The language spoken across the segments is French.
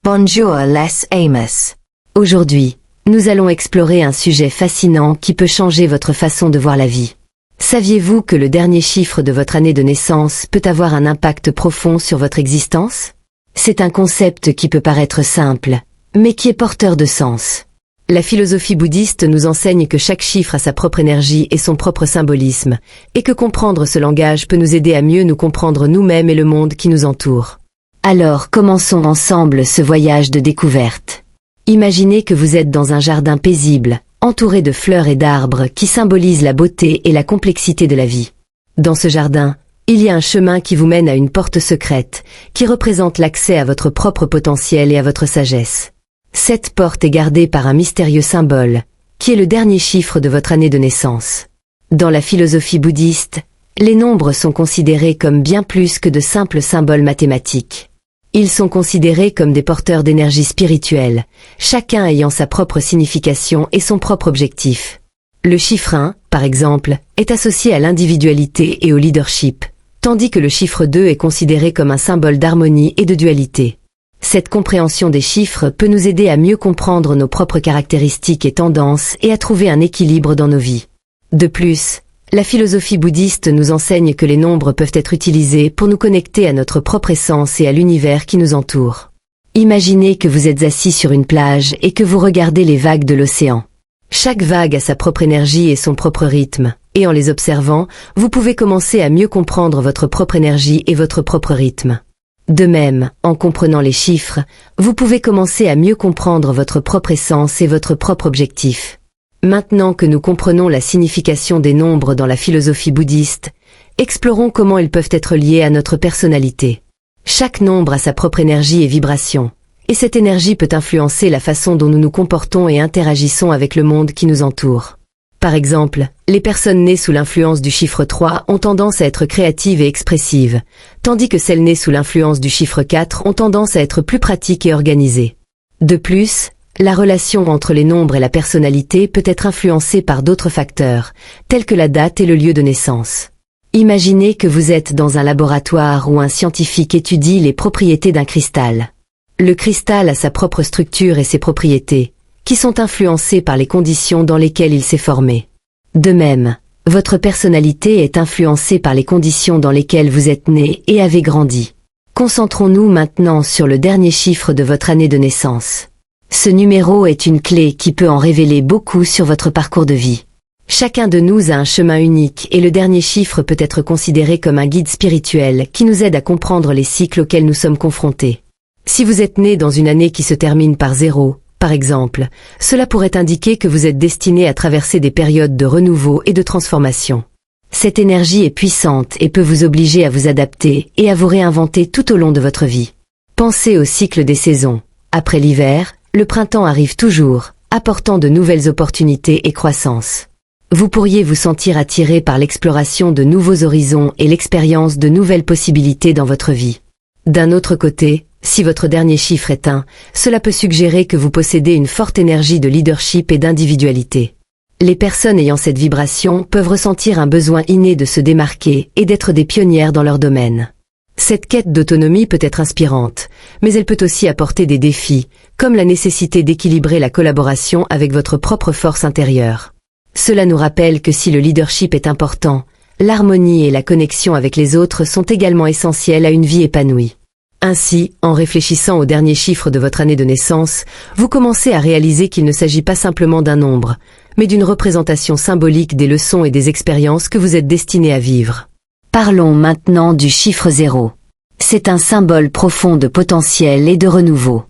Bonjour les Amos. Aujourd'hui, nous allons explorer un sujet fascinant qui peut changer votre façon de voir la vie. Saviez-vous que le dernier chiffre de votre année de naissance peut avoir un impact profond sur votre existence? C'est un concept qui peut paraître simple, mais qui est porteur de sens. La philosophie bouddhiste nous enseigne que chaque chiffre a sa propre énergie et son propre symbolisme, et que comprendre ce langage peut nous aider à mieux nous comprendre nous-mêmes et le monde qui nous entoure. Alors, commençons ensemble ce voyage de découverte. Imaginez que vous êtes dans un jardin paisible, entouré de fleurs et d'arbres qui symbolisent la beauté et la complexité de la vie. Dans ce jardin, il y a un chemin qui vous mène à une porte secrète, qui représente l'accès à votre propre potentiel et à votre sagesse. Cette porte est gardée par un mystérieux symbole, qui est le dernier chiffre de votre année de naissance. Dans la philosophie bouddhiste, les nombres sont considérés comme bien plus que de simples symboles mathématiques. Ils sont considérés comme des porteurs d'énergie spirituelle, chacun ayant sa propre signification et son propre objectif. Le chiffre 1, par exemple, est associé à l'individualité et au leadership, tandis que le chiffre 2 est considéré comme un symbole d'harmonie et de dualité. Cette compréhension des chiffres peut nous aider à mieux comprendre nos propres caractéristiques et tendances et à trouver un équilibre dans nos vies. De plus, la philosophie bouddhiste nous enseigne que les nombres peuvent être utilisés pour nous connecter à notre propre essence et à l'univers qui nous entoure. Imaginez que vous êtes assis sur une plage et que vous regardez les vagues de l'océan. Chaque vague a sa propre énergie et son propre rythme, et en les observant, vous pouvez commencer à mieux comprendre votre propre énergie et votre propre rythme. De même, en comprenant les chiffres, vous pouvez commencer à mieux comprendre votre propre essence et votre propre objectif. Maintenant que nous comprenons la signification des nombres dans la philosophie bouddhiste, explorons comment ils peuvent être liés à notre personnalité. Chaque nombre a sa propre énergie et vibration, et cette énergie peut influencer la façon dont nous nous comportons et interagissons avec le monde qui nous entoure. Par exemple, les personnes nées sous l'influence du chiffre 3 ont tendance à être créatives et expressives, tandis que celles nées sous l'influence du chiffre 4 ont tendance à être plus pratiques et organisées. De plus, la relation entre les nombres et la personnalité peut être influencée par d'autres facteurs, tels que la date et le lieu de naissance. Imaginez que vous êtes dans un laboratoire où un scientifique étudie les propriétés d'un cristal. Le cristal a sa propre structure et ses propriétés, qui sont influencées par les conditions dans lesquelles il s'est formé. De même, votre personnalité est influencée par les conditions dans lesquelles vous êtes né et avez grandi. Concentrons-nous maintenant sur le dernier chiffre de votre année de naissance. Ce numéro est une clé qui peut en révéler beaucoup sur votre parcours de vie. Chacun de nous a un chemin unique et le dernier chiffre peut être considéré comme un guide spirituel qui nous aide à comprendre les cycles auxquels nous sommes confrontés. Si vous êtes né dans une année qui se termine par 0, par exemple, cela pourrait indiquer que vous êtes destiné à traverser des périodes de renouveau et de transformation. Cette énergie est puissante et peut vous obliger à vous adapter et à vous réinventer tout au long de votre vie. Pensez au cycle des saisons. Après l'hiver, le printemps arrive toujours, apportant de nouvelles opportunités et croissance. Vous pourriez vous sentir attiré par l'exploration de nouveaux horizons et l'expérience de nouvelles possibilités dans votre vie. D'un autre côté, si votre dernier chiffre est 1, cela peut suggérer que vous possédez une forte énergie de leadership et d'individualité. Les personnes ayant cette vibration peuvent ressentir un besoin inné de se démarquer et d'être des pionnières dans leur domaine. Cette quête d'autonomie peut être inspirante, mais elle peut aussi apporter des défis, comme la nécessité d'équilibrer la collaboration avec votre propre force intérieure. Cela nous rappelle que si le leadership est important, l'harmonie et la connexion avec les autres sont également essentielles à une vie épanouie. Ainsi, en réfléchissant au dernier chiffre de votre année de naissance, vous commencez à réaliser qu'il ne s'agit pas simplement d'un nombre, mais d'une représentation symbolique des leçons et des expériences que vous êtes destiné à vivre. Parlons maintenant du chiffre 0. C'est un symbole profond de potentiel et de renouveau.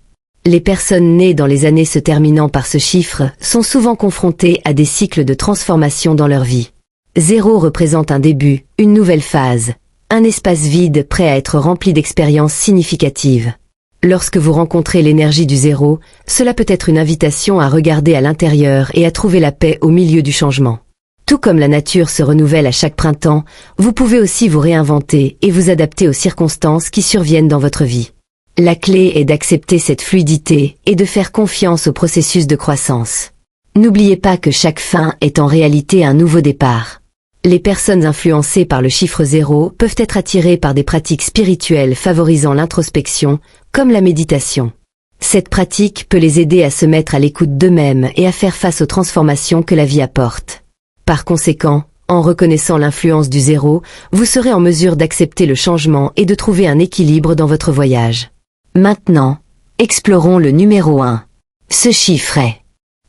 Les personnes nées dans les années se terminant par ce chiffre sont souvent confrontées à des cycles de transformation dans leur vie. 0 représente un début, une nouvelle phase, un espace vide prêt à être rempli d'expériences significatives. Lorsque vous rencontrez l'énergie du 0, cela peut être une invitation à regarder à l'intérieur et à trouver la paix au milieu du changement. Tout comme la nature se renouvelle à chaque printemps, vous pouvez aussi vous réinventer et vous adapter aux circonstances qui surviennent dans votre vie. La clé est d'accepter cette fluidité et de faire confiance au processus de croissance. N'oubliez pas que chaque fin est en réalité un nouveau départ. Les personnes influencées par le chiffre 0 peuvent être attirées par des pratiques spirituelles favorisant l'introspection, comme la méditation. Cette pratique peut les aider à se mettre à l'écoute d'eux-mêmes et à faire face aux transformations que la vie apporte. Par conséquent, en reconnaissant l'influence du zéro, vous serez en mesure d'accepter le changement et de trouver un équilibre dans votre voyage. Maintenant, explorons le numéro 1. Ce chiffre est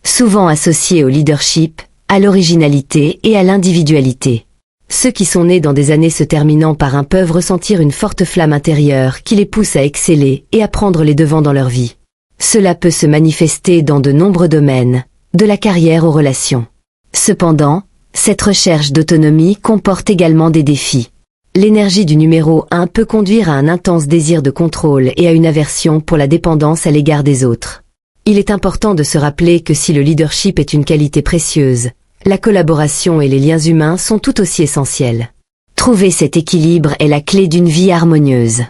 souvent associé au leadership, à l'originalité et à l'individualité. Ceux qui sont nés dans des années se terminant par 1 peuvent ressentir une forte flamme intérieure qui les pousse à exceller et à prendre les devants dans leur vie. Cela peut se manifester dans de nombreux domaines, de la carrière aux relations. Cependant, cette recherche d'autonomie comporte également des défis. L'énergie du numéro 1 peut conduire à un intense désir de contrôle et à une aversion pour la dépendance à l'égard des autres. Il est important de se rappeler que si le leadership est une qualité précieuse, la collaboration et les liens humains sont tout aussi essentiels. Trouver cet équilibre est la clé d'une vie harmonieuse.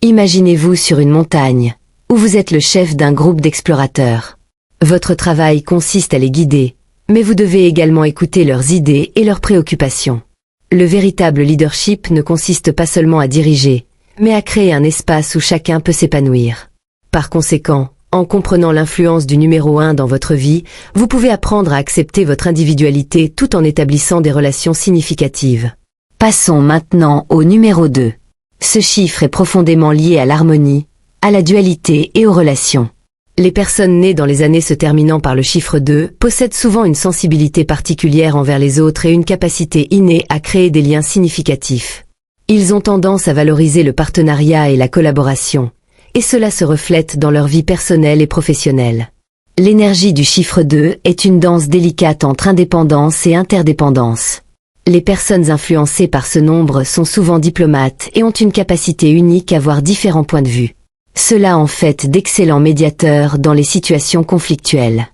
Imaginez-vous sur une montagne, où vous êtes le chef d'un groupe d'explorateurs. Votre travail consiste à les guider, mais vous devez également écouter leurs idées et leurs préoccupations. Le véritable leadership ne consiste pas seulement à diriger, mais à créer un espace où chacun peut s'épanouir. Par conséquent, en comprenant l'influence du numéro 1 dans votre vie, vous pouvez apprendre à accepter votre individualité tout en établissant des relations significatives. Passons maintenant au numéro 2. Ce chiffre est profondément lié à l'harmonie, à la dualité et aux relations. Les personnes nées dans les années se terminant par le chiffre 2 possèdent souvent une sensibilité particulière envers les autres et une capacité innée à créer des liens significatifs. Ils ont tendance à valoriser le partenariat et la collaboration, et cela se reflète dans leur vie personnelle et professionnelle. L'énergie du chiffre 2 est une danse délicate entre indépendance et interdépendance. Les personnes influencées par ce nombre sont souvent diplomates et ont une capacité unique à voir différents points de vue. Cela en fait d'excellents médiateurs dans les situations conflictuelles.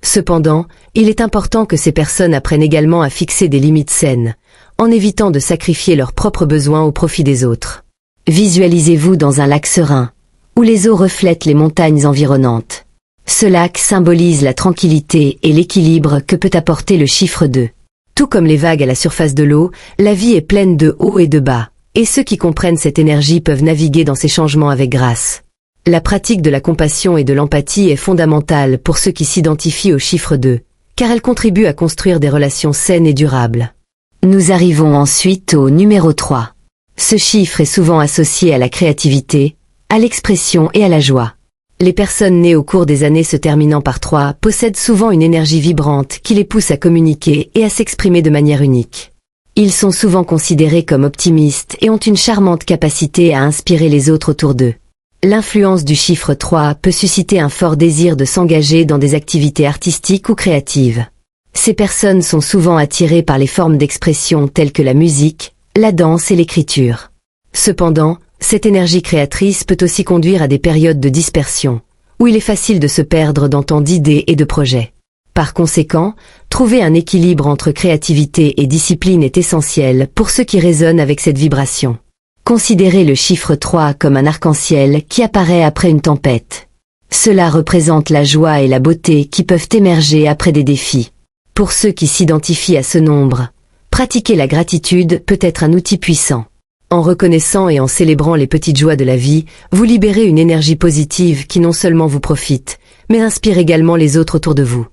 Cependant, il est important que ces personnes apprennent également à fixer des limites saines, en évitant de sacrifier leurs propres besoins au profit des autres. Visualisez-vous dans un lac serein, où les eaux reflètent les montagnes environnantes. Ce lac symbolise la tranquillité et l'équilibre que peut apporter le chiffre 2. Tout comme les vagues à la surface de l'eau, la vie est pleine de hauts et de bas, et ceux qui comprennent cette énergie peuvent naviguer dans ces changements avec grâce. La pratique de la compassion et de l'empathie est fondamentale pour ceux qui s'identifient au chiffre 2, car elle contribue à construire des relations saines et durables. Nous arrivons ensuite au numéro 3. Ce chiffre est souvent associé à la créativité, à l'expression et à la joie. Les personnes nées au cours des années se terminant par 3 possèdent souvent une énergie vibrante qui les pousse à communiquer et à s'exprimer de manière unique. Ils sont souvent considérés comme optimistes et ont une charmante capacité à inspirer les autres autour d'eux. L'influence du chiffre 3 peut susciter un fort désir de s'engager dans des activités artistiques ou créatives. Ces personnes sont souvent attirées par les formes d'expression telles que la musique, la danse et l'écriture. Cependant, cette énergie créatrice peut aussi conduire à des périodes de dispersion, où il est facile de se perdre dans tant d'idées et de projets. Par conséquent, trouver un équilibre entre créativité et discipline est essentiel pour ceux qui résonnent avec cette vibration. Considérez le chiffre 3 comme un arc-en-ciel qui apparaît après une tempête. Cela représente la joie et la beauté qui peuvent émerger après des défis. Pour ceux qui s'identifient à ce nombre, pratiquer la gratitude peut être un outil puissant. En reconnaissant et en célébrant les petites joies de la vie, vous libérez une énergie positive qui non seulement vous profite, mais inspire également les autres autour de vous.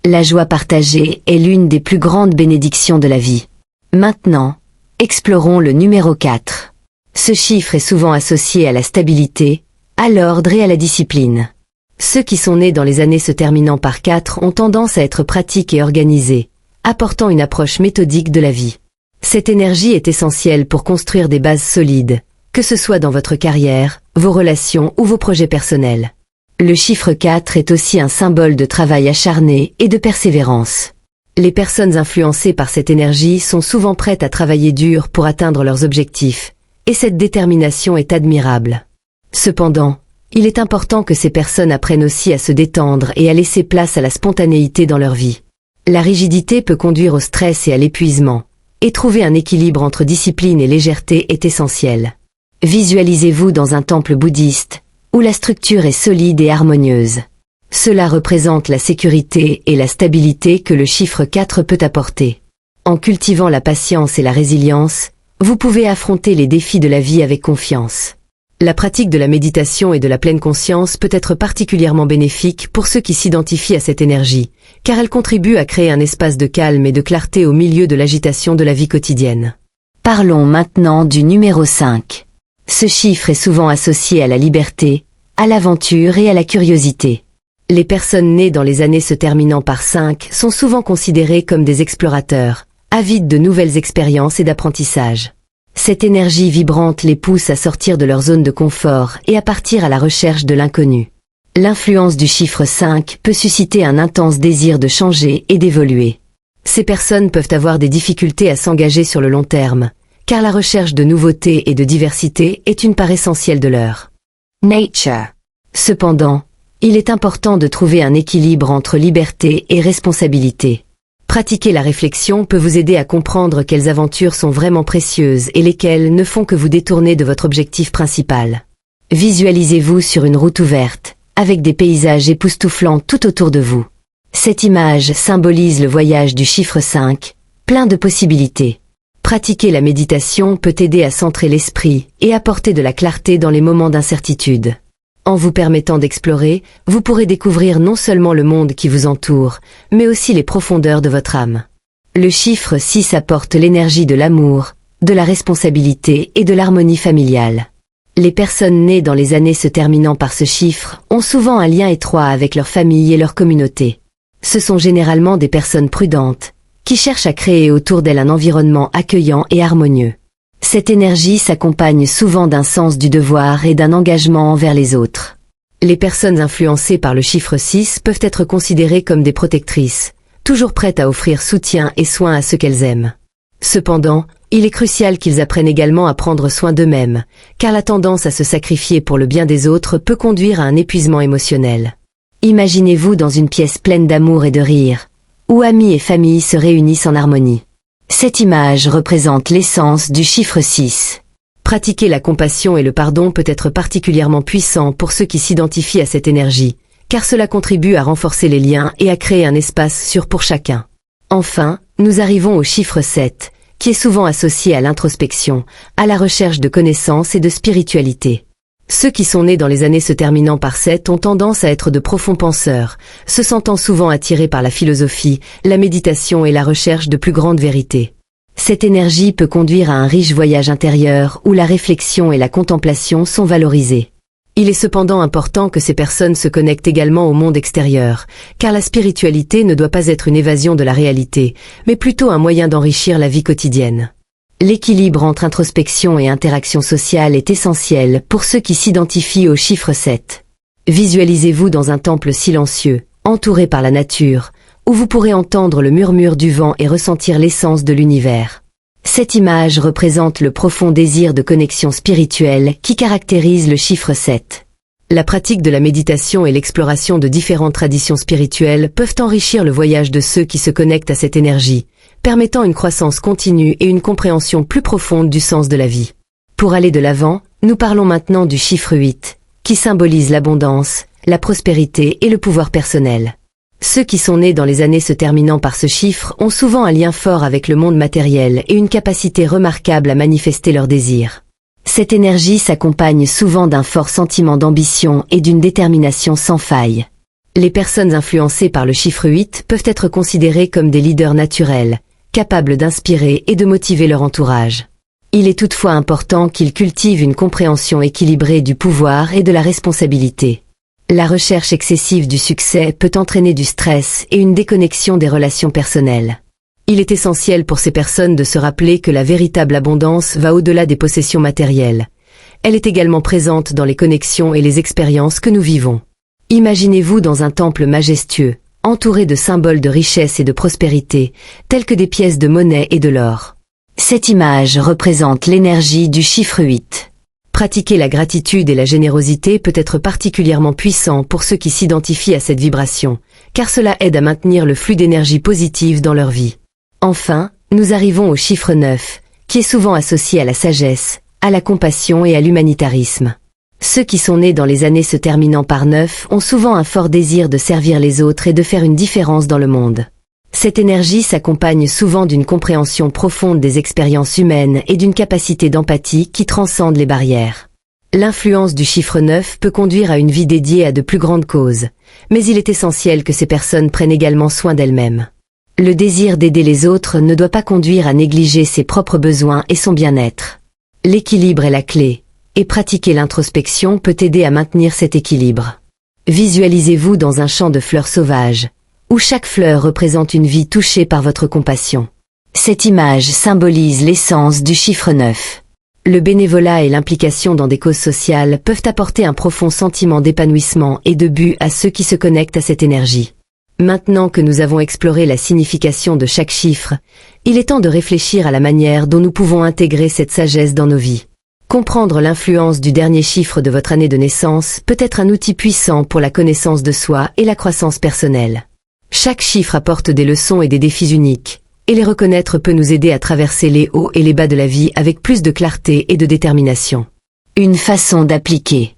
La joie partagée est l'une des plus grandes bénédictions de la vie. Maintenant, explorons le numéro 4. Ce chiffre est souvent associé à la stabilité, à l'ordre et à la discipline. Ceux qui sont nés dans les années se terminant par 4 ont tendance à être pratiques et organisés, apportant une approche méthodique de la vie. Cette énergie est essentielle pour construire des bases solides, que ce soit dans votre carrière, vos relations ou vos projets personnels. Le chiffre 4 est aussi un symbole de travail acharné et de persévérance. Les personnes influencées par cette énergie sont souvent prêtes à travailler dur pour atteindre leurs objectifs, et cette détermination est admirable. Cependant, il est important que ces personnes apprennent aussi à se détendre et à laisser place à la spontanéité dans leur vie. La rigidité peut conduire au stress et à l'épuisement, et trouver un équilibre entre discipline et légèreté est essentiel. Visualisez-vous dans un temple bouddhiste, où la structure est solide et harmonieuse. Cela représente la sécurité et la stabilité que le chiffre 4 peut apporter. En cultivant la patience et la résilience, vous pouvez affronter les défis de la vie avec confiance. La pratique de la méditation et de la pleine conscience peut être particulièrement bénéfique pour ceux qui s'identifient à cette énergie, car elle contribue à créer un espace de calme et de clarté au milieu de l'agitation de la vie quotidienne. Parlons maintenant du numéro 5. Ce chiffre est souvent associé à la liberté, à l'aventure et à la curiosité. Les personnes nées dans les années se terminant par 5 sont souvent considérées comme des explorateurs, avides de nouvelles expériences et d'apprentissage. Cette énergie vibrante les pousse à sortir de leur zone de confort et à partir à la recherche de l'inconnu. L'influence du chiffre 5 peut susciter un intense désir de changer et d'évoluer. Ces personnes peuvent avoir des difficultés à s'engager sur le long terme, car la recherche de nouveautés et de diversité est une part essentielle de leur nature. Cependant, il est important de trouver un équilibre entre liberté et responsabilité. Pratiquer la réflexion peut vous aider à comprendre quelles aventures sont vraiment précieuses et lesquelles ne font que vous détourner de votre objectif principal. Visualisez-vous sur une route ouverte, avec des paysages époustouflants tout autour de vous. Cette image symbolise le voyage du chiffre 5, plein de possibilités. Pratiquer la méditation peut aider à centrer l'esprit et apporter de la clarté dans les moments d'incertitude. En vous permettant d'explorer, vous pourrez découvrir non seulement le monde qui vous entoure, mais aussi les profondeurs de votre âme. Le chiffre 6 apporte l'énergie de l'amour, de la responsabilité et de l'harmonie familiale. Les personnes nées dans les années se terminant par ce chiffre ont souvent un lien étroit avec leur famille et leur communauté. Ce sont généralement des personnes prudentes, qui cherchent à créer autour d'elles un environnement accueillant et harmonieux. Cette énergie s'accompagne souvent d'un sens du devoir et d'un engagement envers les autres. Les personnes influencées par le chiffre 6 peuvent être considérées comme des protectrices, toujours prêtes à offrir soutien et soin à ceux qu'elles aiment. Cependant, il est crucial qu'ils apprennent également à prendre soin d'eux-mêmes, car la tendance à se sacrifier pour le bien des autres peut conduire à un épuisement émotionnel. Imaginez-vous dans une pièce pleine d'amour et de rire, où amis et famille se réunissent en harmonie. Cette image représente l'essence du chiffre 6. Pratiquer la compassion et le pardon peut être particulièrement puissant pour ceux qui s'identifient à cette énergie, car cela contribue à renforcer les liens et à créer un espace sûr pour chacun. Enfin, nous arrivons au chiffre 7, qui est souvent associé à l'introspection, à la recherche de connaissances et de spiritualité. Ceux qui sont nés dans les années se terminant par 7 ont tendance à être de profonds penseurs, se sentant souvent attirés par la philosophie, la méditation et la recherche de plus grandes vérités. Cette énergie peut conduire à un riche voyage intérieur où la réflexion et la contemplation sont valorisées. Il est cependant important que ces personnes se connectent également au monde extérieur, car la spiritualité ne doit pas être une évasion de la réalité, mais plutôt un moyen d'enrichir la vie quotidienne. L'équilibre entre introspection et interaction sociale est essentiel pour ceux qui s'identifient au chiffre 7. Visualisez-vous dans un temple silencieux, entouré par la nature, où vous pourrez entendre le murmure du vent et ressentir l'essence de l'univers. Cette image représente le profond désir de connexion spirituelle qui caractérise le chiffre 7. La pratique de la méditation et l'exploration de différentes traditions spirituelles peuvent enrichir le voyage de ceux qui se connectent à cette énergie, permettant une croissance continue et une compréhension plus profonde du sens de la vie. Pour aller de l'avant, nous parlons maintenant du chiffre 8, qui symbolise l'abondance, la prospérité et le pouvoir personnel. Ceux qui sont nés dans les années se terminant par ce chiffre ont souvent un lien fort avec le monde matériel et une capacité remarquable à manifester leurs désirs. Cette énergie s'accompagne souvent d'un fort sentiment d'ambition et d'une détermination sans faille. Les personnes influencées par le chiffre 8 peuvent être considérées comme des leaders naturels, capables d'inspirer et de motiver leur entourage. Il est toutefois important qu'ils cultivent une compréhension équilibrée du pouvoir et de la responsabilité. La recherche excessive du succès peut entraîner du stress et une déconnexion des relations personnelles. Il est essentiel pour ces personnes de se rappeler que la véritable abondance va au-delà des possessions matérielles. Elle est également présente dans les connexions et les expériences que nous vivons. Imaginez-vous dans un temple majestueux, entouré de symboles de richesse et de prospérité, tels que des pièces de monnaie et de l'or. Cette image représente l'énergie du chiffre 8. Pratiquer la gratitude et la générosité peut être particulièrement puissant pour ceux qui s'identifient à cette vibration, car cela aide à maintenir le flux d'énergie positive dans leur vie. Enfin, nous arrivons au chiffre 9, qui est souvent associé à la sagesse, à la compassion et à l'humanitarisme. Ceux qui sont nés dans les années se terminant par 9 ont souvent un fort désir de servir les autres et de faire une différence dans le monde. Cette énergie s'accompagne souvent d'une compréhension profonde des expériences humaines et d'une capacité d'empathie qui transcende les barrières. L'influence du chiffre 9 peut conduire à une vie dédiée à de plus grandes causes, mais il est essentiel que ces personnes prennent également soin d'elles-mêmes. Le désir d'aider les autres ne doit pas conduire à négliger ses propres besoins et son bien-être. L'équilibre est la clé, et pratiquer l'introspection peut aider à maintenir cet équilibre. Visualisez-vous dans un champ de fleurs sauvages, où chaque fleur représente une vie touchée par votre compassion. Cette image symbolise l'essence du chiffre 9. Le bénévolat et l'implication dans des causes sociales peuvent apporter un profond sentiment d'épanouissement et de but à ceux qui se connectent à cette énergie. Maintenant que nous avons exploré la signification de chaque chiffre, il est temps de réfléchir à la manière dont nous pouvons intégrer cette sagesse dans nos vies. Comprendre l'influence du dernier chiffre de votre année de naissance peut être un outil puissant pour la connaissance de soi et la croissance personnelle. Chaque chiffre apporte des leçons et des défis uniques, et les reconnaître peut nous aider à traverser les hauts et les bas de la vie avec plus de clarté et de détermination. Une façon d'appliquer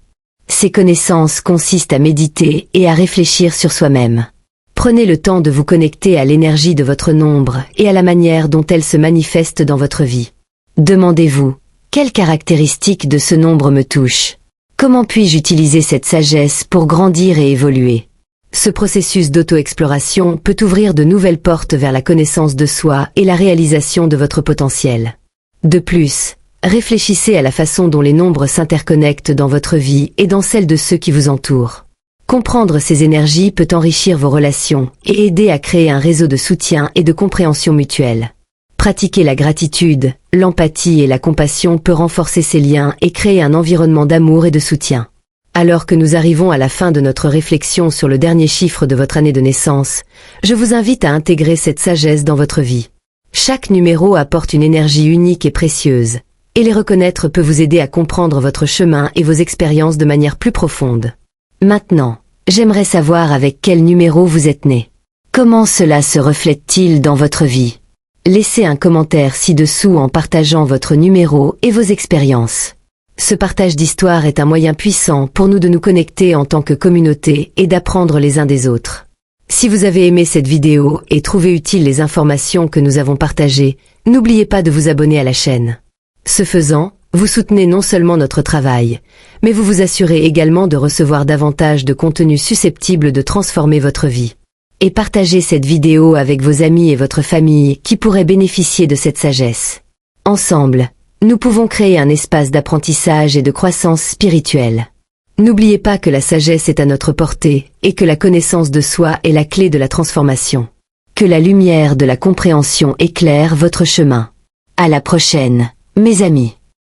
ces connaissances consiste à méditer et à réfléchir sur soi-même. Prenez le temps de vous connecter à l'énergie de votre nombre et à la manière dont elle se manifeste dans votre vie. Demandez-vous, quelles caractéristiques de ce nombre me touchent? Comment puis-je utiliser cette sagesse pour grandir et évoluer? Ce processus d'auto-exploration peut ouvrir de nouvelles portes vers la connaissance de soi et la réalisation de votre potentiel. De plus, réfléchissez à la façon dont les nombres s'interconnectent dans votre vie et dans celle de ceux qui vous entourent. Comprendre ces énergies peut enrichir vos relations et aider à créer un réseau de soutien et de compréhension mutuelle. Pratiquer la gratitude, l'empathie et la compassion peut renforcer ces liens et créer un environnement d'amour et de soutien. Alors que nous arrivons à la fin de notre réflexion sur le dernier chiffre de votre année de naissance, je vous invite à intégrer cette sagesse dans votre vie. Chaque numéro apporte une énergie unique et précieuse, et les reconnaître peut vous aider à comprendre votre chemin et vos expériences de manière plus profonde. Maintenant, j'aimerais savoir avec quel numéro vous êtes né. Comment cela se reflète-t-il dans votre vie? Laissez un commentaire ci-dessous en partageant votre numéro et vos expériences. Ce partage d'histoire est un moyen puissant pour nous de nous connecter en tant que communauté et d'apprendre les uns des autres. Si vous avez aimé cette vidéo et trouvé utile les informations que nous avons partagées, n'oubliez pas de vous abonner à la chaîne. Ce faisant, vous soutenez non seulement notre travail, mais vous vous assurez également de recevoir davantage de contenu susceptible de transformer votre vie. Et partagez cette vidéo avec vos amis et votre famille qui pourraient bénéficier de cette sagesse. Ensemble, nous pouvons créer un espace d'apprentissage et de croissance spirituelle. N'oubliez pas que la sagesse est à notre portée et que la connaissance de soi est la clé de la transformation. Que la lumière de la compréhension éclaire votre chemin. À la prochaine, mes amis.